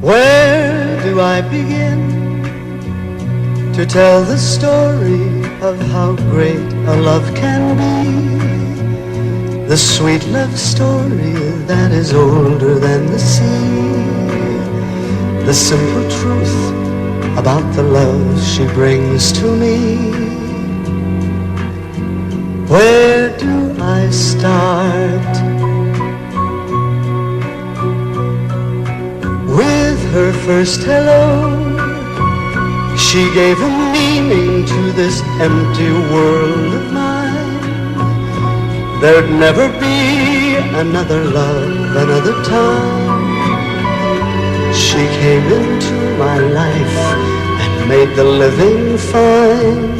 Where do I begin to tell the story of how great a love can be? The sweet love story that is older than the sea. The simple truth about the love she brings to me. Where do I start? With her first hello, she gave a meaning to this empty world of mine. There'd never be another love, another time. She came into my life and made the living fine.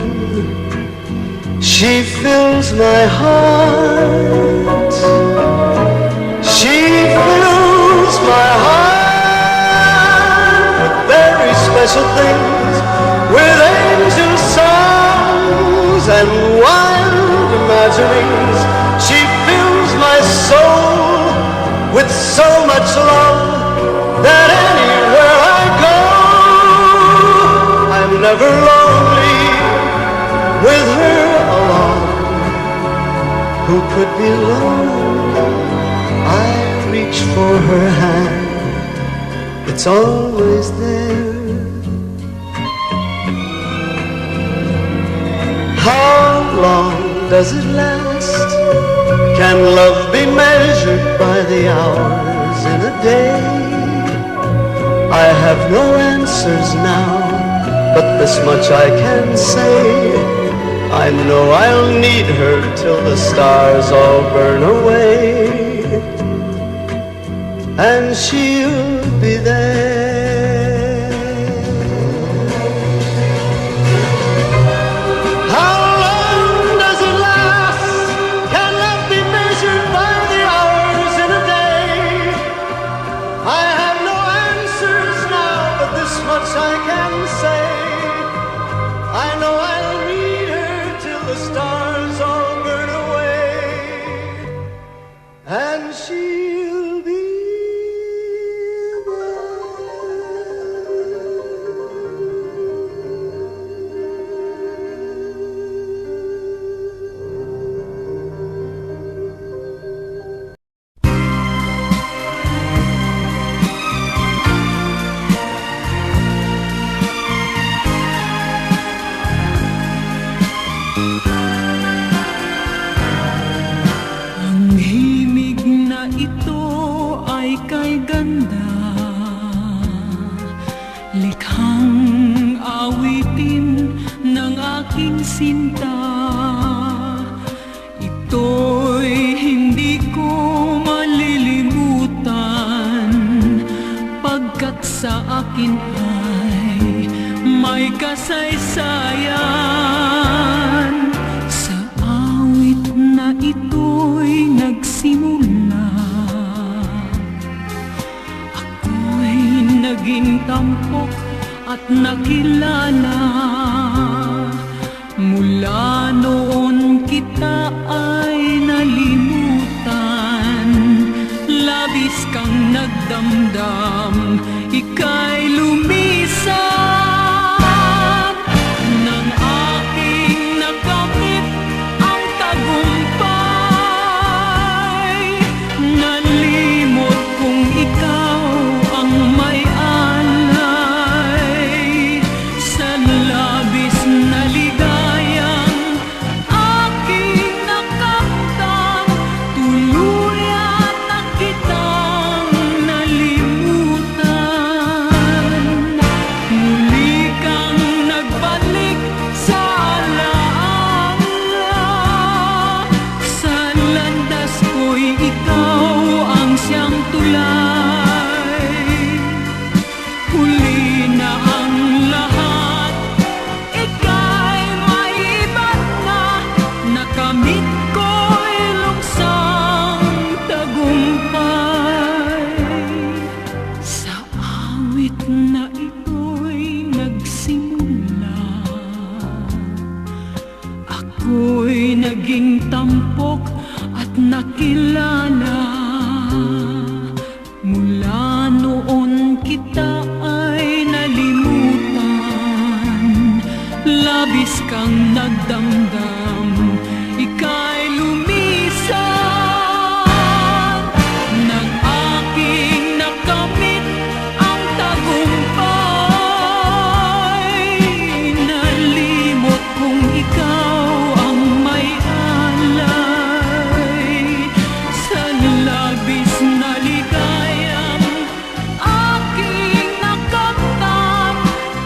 She fills my heart. She fills my heart with very special things, with angel songs and wild imaginings. She fills my soul with so much love that anywhere I go, I'm never lonely with her along. Who could be lonely? I reach for her hand, it's always there. How long does it last? Can love be measured by the hours in a day? I have no answers now, but this much I can say. I know I'll need her till the stars all burn away, and she'll be there. How long does it last? Can love be measured by the hours in a day? I have no answers now, but this much I can say. I know I'll need her till the stars all burn away, and she'll be likhang awitin ng aking sinta. Ito'y hindi ko malilimutan, pagkat sa akin ay may kasaysayan. Sa awit na ito'y nagsimula, naging tampok at nakilala. Mula noon kita ay nalimutan, labis kang nagdamdam, ika'y lumisan. Nang aking nakamit ang tagumpay, nalimot kong ikaw ang may ako'y naging tampok at nakilala. Mula noon kita ang nagdamdam, ika'y lumisan. Nang aking nakamit ang tagumpay, nalimot kong ikaw ang may alay. Sa labis na ligayang aking nakamtan,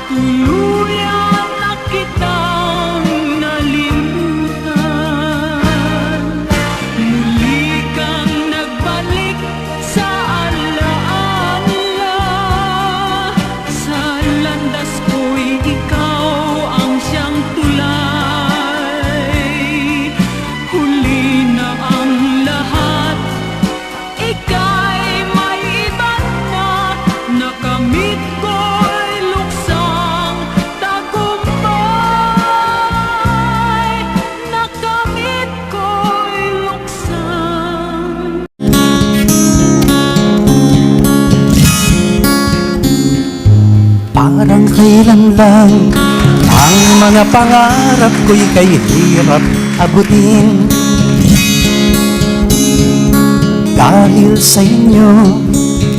tuluyan na kitang nalimutan. Muli kang nagbalik sa alaala, sa landas ko'y ikaw ang siyang tulay. Huli na ang lahat, ika'y may iba na, nakamit ko'y luksang tagumpay. Nakamit ko'y luksang. Parang kailan lang ang mga pangarap ko'y kay hirap abutin. Dahil sa inyo,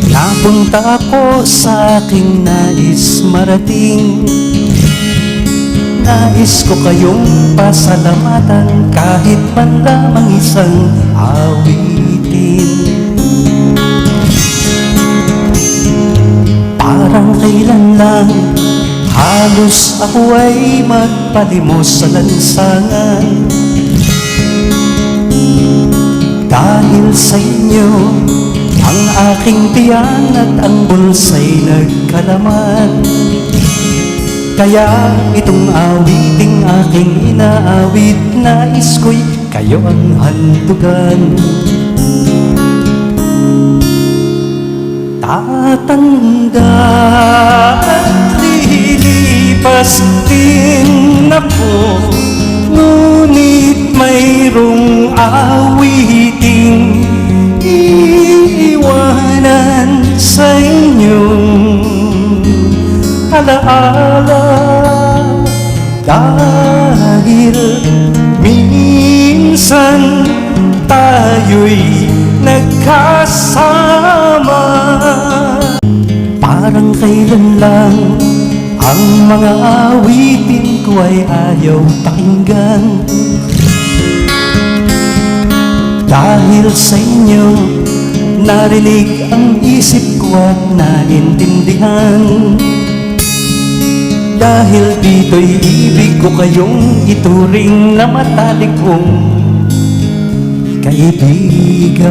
napunta ako sa aking nais marating. Nais ko kayong pasalamatan kahit man lamang isang awitin. Parang kailan lang halos ako ay magpalimos sa lansangan. Dahil sa inyo, ang aking tiyan at ang bulsa'y nagkalaman. Kaya itong awiting aking inaawit, nais ko'y kayo ang handugan. Tatanda at lilipas din ako, ngunit mayroong awiting iiwanan sa inyong alaala. Dahil minsan tayo'y nagkasama. Parang kailan lang ang mga awitin ko ay ayaw pakinggan. Dahil sa inyo, narinig ang isip ko at naintindihan. Dahil dito'y ibig ko kayong ituring na matalik kong kaibigan.